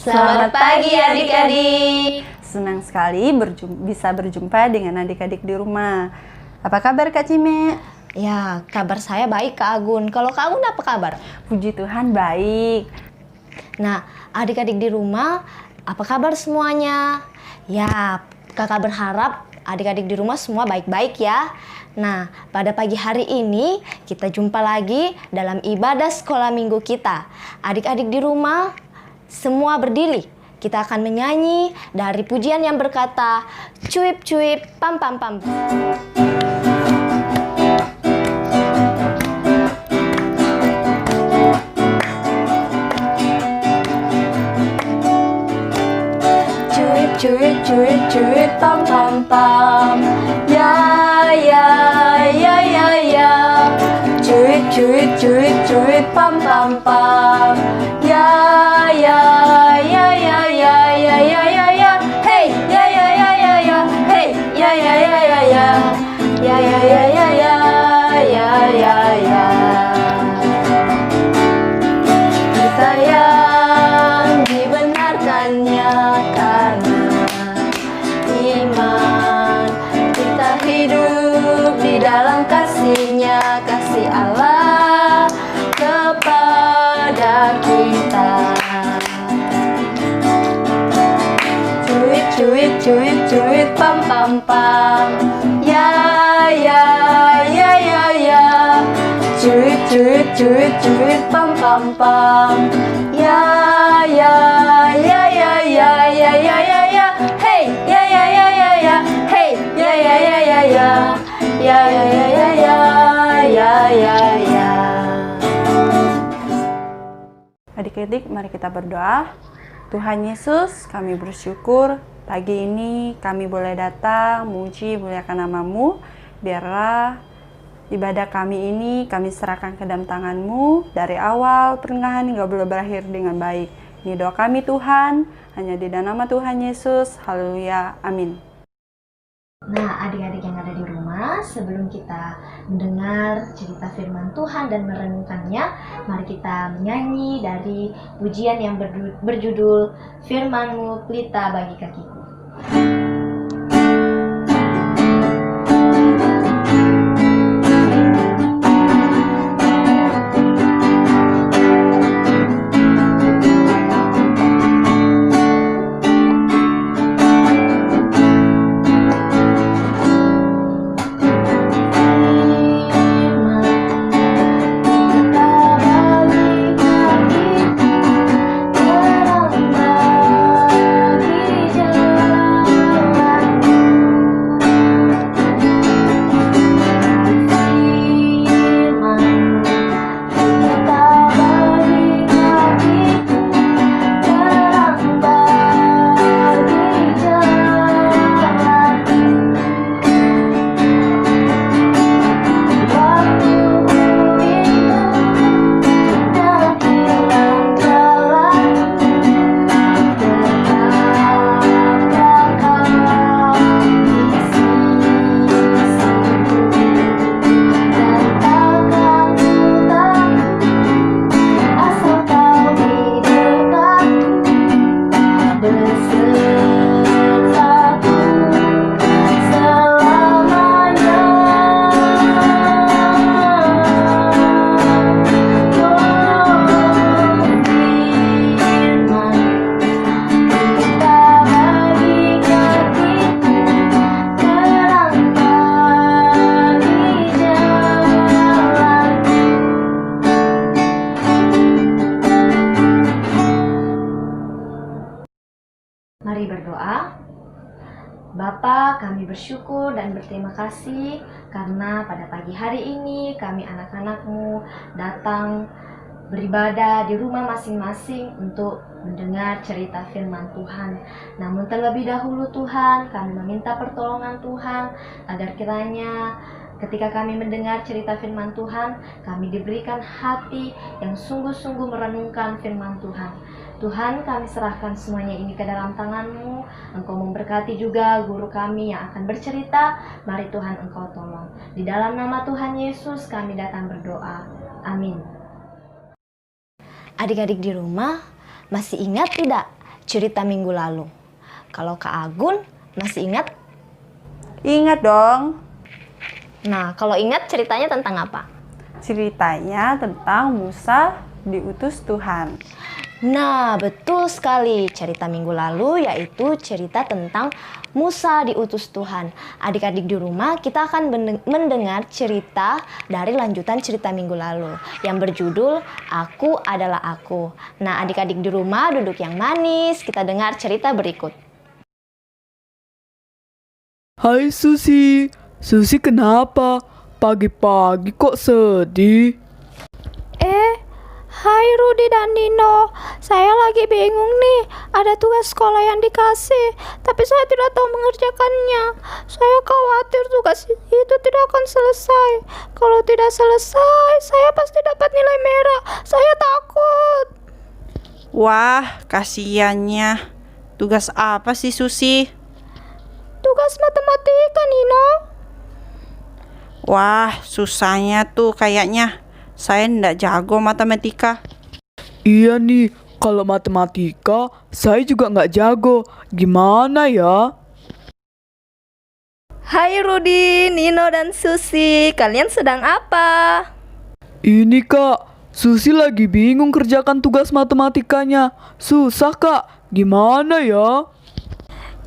Selamat pagi adik-adik. Senang sekali bisa berjumpa dengan adik-adik di rumah. Apa kabar Kak Cime? Ya, kabar saya baik Kak Agun. Kalau Kak Agun apa kabar? Puji Tuhan baik. Nah, adik-adik di rumah, apa kabar semuanya? Ya, Kakak berharap adik-adik di rumah semua baik-baik ya. Nah, pada pagi hari ini kita jumpa lagi dalam ibadah sekolah minggu kita. Adik-adik di rumah semua berdiri. Kita akan menyanyi dari pujian yang berkata, cuip cuip pam pam pam. Cuip cuip cuip cuip pam pam pam. Ya ya ya ya ya. Cuip cuip cuip cuip pam pam pam. Ya ya ya ya ya ya ya ya ya. Hey ya ya ya ya ya. Hey ya ya ya ya ya. Ya ya ya ya ya ya ya ya. Kita yang dibenarkannya karena iman, kita hidup di dalam kasih-Nya, kasih Allah kepada kita. Cuit cuit cuit cuit pam pam pam. Ya ya ya ya ya. Cuit cuit cuit cuit pam pam pam. Ya ya ya ya ya ya ya ya ya. Hey ya ya ya ya ya. Hey ya ya ya ya ya. Ya ya ya ya ya ya ya ya. Adik-adik, mari kita berdoa. Tuhan Yesus, kami bersyukur pagi ini kami boleh datang memuji muliakan nama-Mu. Biarlah ibadah kami ini kami serahkan ke dalam tangan-Mu dari awal pertengahan hingga berakhir dengan baik. Ini doa kami Tuhan, hanya di dalam nama Tuhan Yesus. Haleluya, amin. Nah, adik-adik yang ada di rumah, sebelum kita mendengar cerita firman Tuhan dan merenungkannya, mari kita menyanyi dari pujian yang berjudul Firman-Mu Pelita Bagi Kakiku. Mari berdoa. Bapa, kami bersyukur dan berterima kasih karena pada pagi hari ini kami anak-anak-Mu datang beribadah di rumah masing-masing untuk mendengar cerita firman Tuhan. Namun terlebih dahulu Tuhan, kami meminta pertolongan Tuhan agar kiranya ketika kami mendengar cerita firman Tuhan, kami diberikan hati yang sungguh-sungguh merenungkan firman Tuhan. Tuhan, kami serahkan semuanya ini ke dalam tangan-Mu. Engkau memberkati juga guru kami yang akan bercerita. Mari Tuhan Engkau tolong. Di dalam nama Tuhan Yesus kami datang berdoa. Amin. Adik-adik di rumah, masih ingat tidak cerita minggu lalu. Kalau Kak Agun masih ingat? Ingat dong. Nah, kalau ingat ceritanya tentang apa? Ceritanya tentang Musa diutus Tuhan. Nah, betul sekali. Cerita minggu lalu yaitu cerita tentang Musa diutus Tuhan. Adik-adik di rumah, kita akan mendengar cerita dari lanjutan cerita minggu lalu yang berjudul Aku Adalah Aku. Nah, adik-adik di rumah duduk yang manis, kita dengar cerita berikut. Hai Susi, Susi kenapa? Pagi-pagi kok sedih? Hai Rudi dan Nino, saya lagi bingung nih. Ada tugas sekolah yang dikasih, tapi saya tidak tahu mengerjakannya. Saya khawatir tugas itu tidak akan selesai. Kalau tidak selesai, saya pasti dapat nilai merah. Saya takut. Wah, kasihannya. Tugas apa sih Susi? Tugas matematika, Nino. Wah, susahnya tuh kayaknya. Saya ndak jago matematika. Iya nih, kalau matematika saya juga nggak jago. Gimana ya? Hai Rudi, Nino dan Susi, kalian sedang apa? Ini Kak, Susi lagi bingung kerjakan tugas matematikanya. Susah Kak, gimana ya?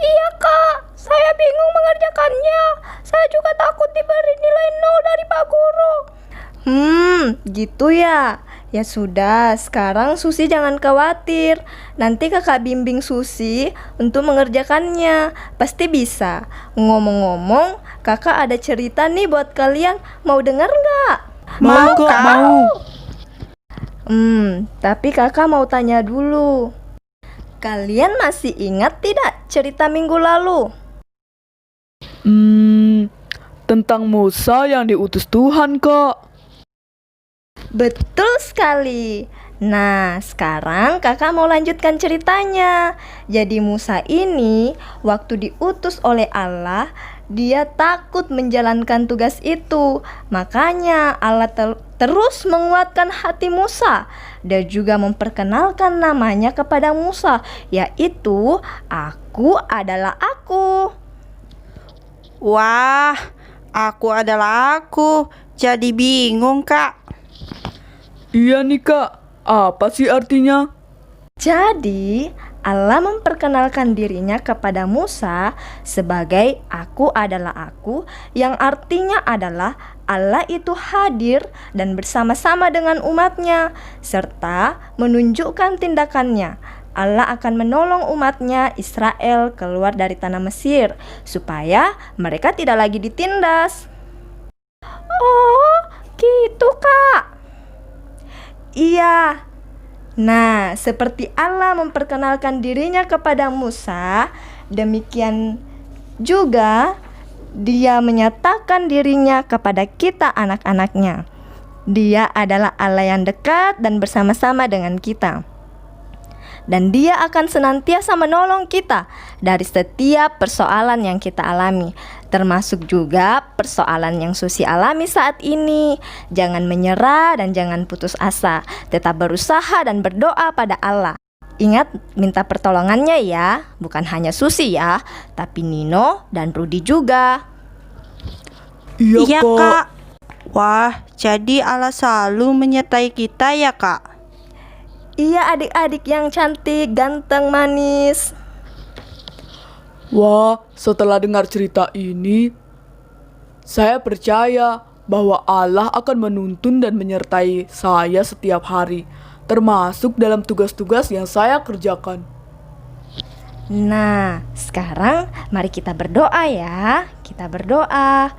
Iya Kak, saya bingung mengerjakannya. Saya juga takut diberi nilai 0 dari Pak Guru. Gitu ya. Ya sudah, sekarang Susi jangan khawatir. Nanti kakak bimbing Susi untuk mengerjakannya. Pasti bisa. Ngomong-ngomong, kakak ada cerita nih buat kalian. Mau dengar nggak? Mau Kak, mau. Tapi kakak mau tanya dulu. Kalian masih ingat tidak cerita minggu lalu? Tentang Musa yang diutus Tuhan Kak. Betul sekali. Nah, sekarang kakak mau lanjutkan ceritanya. Jadi Musa ini waktu diutus oleh Allah, dia takut menjalankan tugas itu. Makanya Allah terus menguatkan hati Musa dan juga memperkenalkan namanya kepada Musa, yaitu Aku Adalah Aku. Wah, aku adalah aku. Jadi bingung, Kak. Iya nih Kak, apa sih artinya? Jadi, Allah memperkenalkan dirinya kepada Musa sebagai Aku Adalah Aku, yang artinya adalah Allah itu hadir dan bersama-sama dengan umatnya, serta menunjukkan tindakannya. Allah akan menolong umatnya Israel keluar dari tanah Mesir, supaya mereka tidak lagi ditindas. Oh, gitu Kak. Iya. Nah, seperti Allah memperkenalkan dirinya kepada Musa, demikian juga Dia menyatakan dirinya kepada kita anak-anaknya. Dia adalah Allah yang dekat dan bersama-sama dengan kita. Dan Dia akan senantiasa menolong kita dari setiap persoalan yang kita alami, termasuk juga persoalan yang Susi alami saat ini. Jangan menyerah dan jangan putus asa, tetap berusaha dan berdoa pada Allah. Ingat, minta pertolongannya ya, bukan hanya Susi ya, tapi Nino dan Rudi juga. Iya Kak. Wah, jadi Allah selalu menyertai kita ya, Kak? Iya adik-adik yang cantik, ganteng, manis. Wah, setelah dengar cerita ini, saya percaya bahwa Allah akan menuntun dan menyertai saya setiap hari, termasuk dalam tugas-tugas yang saya kerjakan. Nah, sekarang mari kita berdoa ya. Kita berdoa.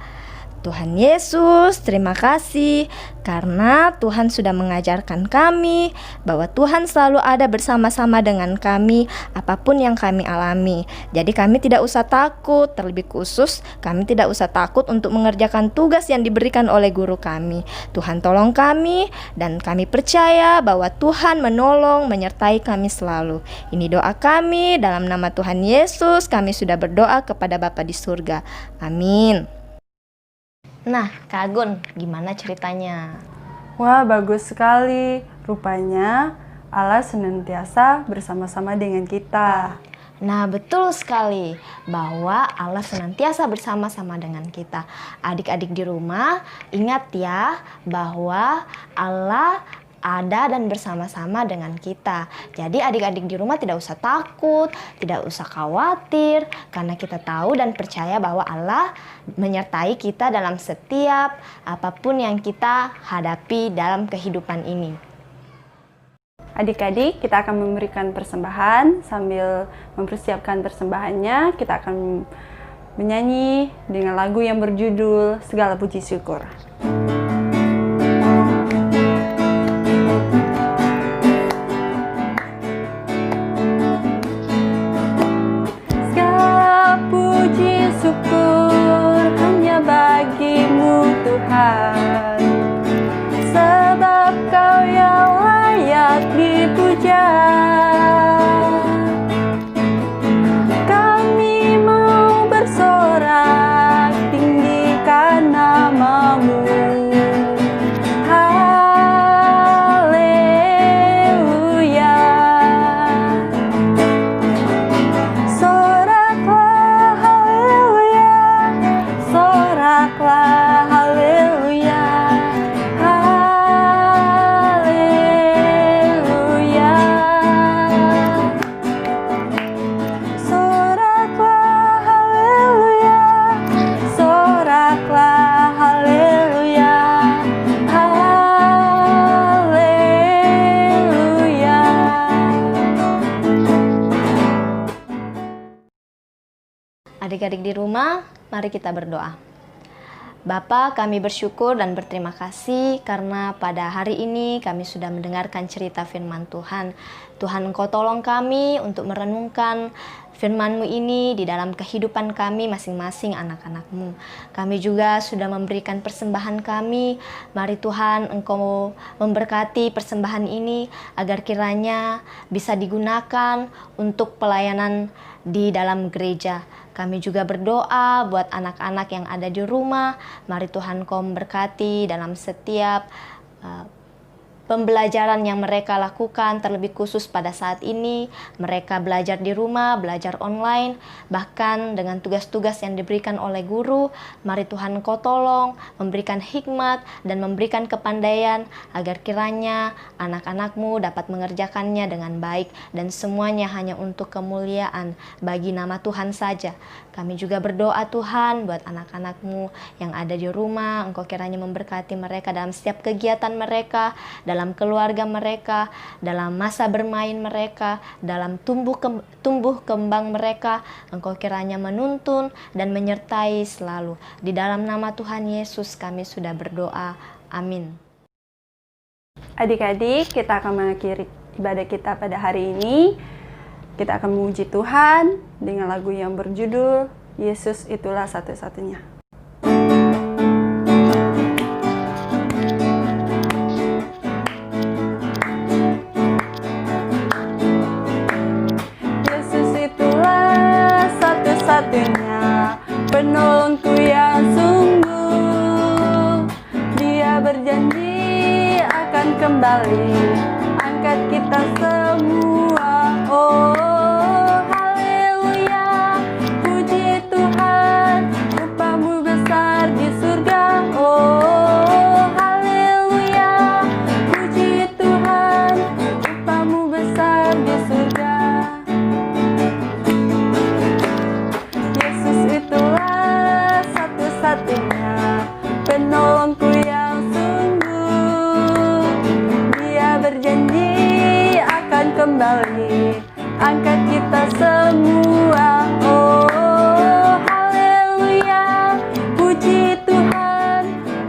Tuhan Yesus, terima kasih karena Tuhan sudah mengajarkan kami bahwa Tuhan selalu ada bersama-sama dengan kami apapun yang kami alami. Jadi kami tidak usah takut, terlebih khusus kami tidak usah takut untuk mengerjakan tugas yang diberikan oleh guru kami. Tuhan tolong kami dan kami percaya bahwa Tuhan menolong, menyertai kami selalu. Ini doa kami dalam nama Tuhan Yesus, kami sudah berdoa kepada Bapa di surga. Amin. Nah, Kak Agun, gimana ceritanya? Wah, bagus sekali. Rupanya Allah senantiasa bersama-sama dengan kita. Nah, betul sekali bahwa Allah senantiasa bersama-sama dengan kita. Adik-adik di rumah, ingat ya bahwa Allah ada dan bersama-sama dengan kita. Jadi adik-adik di rumah tidak usah takut, tidak usah khawatir, karena kita tahu dan percaya bahwa Allah menyertai kita dalam setiap apapun yang kita hadapi dalam kehidupan ini. Adik-adik, kita akan memberikan persembahan. Sambil mempersiapkan persembahannya, kita akan menyanyi dengan lagu yang berjudul Segala Puji Syukur. Segala puji syukur hanya bagimu Tuhan, sebab Kau yang layak dipuja. Kami mau bersorak tinggikan nama-Mu. Haleluya. Soraklah haleluya, soraklah haleluya. Haleluya. Soraklah haleluya, soraklah haleluya. Haleluya. Adik-adik di rumah, mari kita berdoa. Bapa, kami bersyukur dan berterima kasih karena pada hari ini kami sudah mendengarkan cerita firman Tuhan. Tuhan, Engkau tolong kami untuk merenungkan firman-Mu ini di dalam kehidupan kami masing-masing anak-anak-Mu. Kami juga sudah memberikan persembahan kami. Mari Tuhan, Engkau memberkati persembahan ini agar kiranya bisa digunakan untuk pelayanan di dalam gereja. Kami juga berdoa buat anak-anak yang ada di rumah. Mari Tuhan Kau memberkati dalam setiap pembelajaran yang mereka lakukan, terlebih khusus pada saat ini mereka belajar di rumah, belajar online, bahkan dengan tugas-tugas yang diberikan oleh guru. Mari Tuhan Kau tolong memberikan hikmat dan memberikan kepandaian agar kiranya anak-anak-Mu dapat mengerjakannya dengan baik dan semuanya hanya untuk kemuliaan bagi nama Tuhan saja. Kami juga berdoa Tuhan buat anak-anak-Mu yang ada di rumah. Engkau kiranya memberkati mereka dalam setiap kegiatan mereka, dalam keluarga mereka, dalam masa bermain mereka, dalam tumbuh kembang mereka. Engkau kiranya menuntun dan menyertai selalu. Di dalam nama Tuhan Yesus kami sudah berdoa. Amin. Adik-adik, kita akan mengakhiri ibadah kita pada hari ini. Kita akan memuji Tuhan dengan lagu yang berjudul Yesus Itulah Satu-satunya. Yesus itulah satu-satunya penolongku yang sungguh. Dia berjanji akan kembali angkat kita semua. Oh, haleluya, puji Tuhan, upah-Mu besar di surga. Oh, haleluya, puji Tuhan, upah-Mu besar di surga. Yesus itulah satu-satunya penolongku yang sungguh. Dia berjanji akan kembali angkat kita semua. Oh, haleluya, puji Tuhan,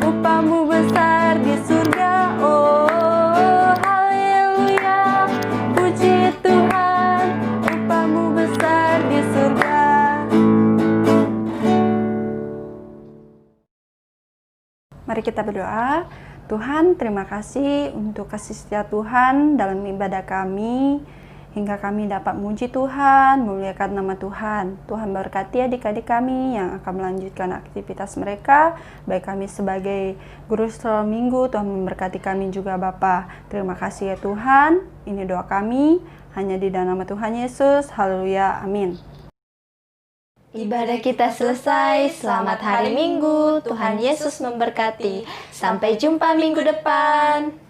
upah-Mu besar di surga. Oh, haleluya, puji Tuhan, upah-Mu besar di surga. Mari kita berdoa. Tuhan, terima kasih untuk kasih setia Tuhan dalam ibadah kami hingga kami dapat memuji Tuhan, memuliakan nama Tuhan. Tuhan berkati adik-adik kami yang akan melanjutkan aktivitas mereka, baik kami sebagai guru sekolah minggu. Tuhan memberkati kami juga Bapa. Terima kasih ya Tuhan. Ini doa kami hanya di dalam nama Tuhan Yesus. Haleluya. Amin. Ibadah kita selesai. Selamat hari Minggu. Tuhan Yesus memberkati. Sampai jumpa minggu depan.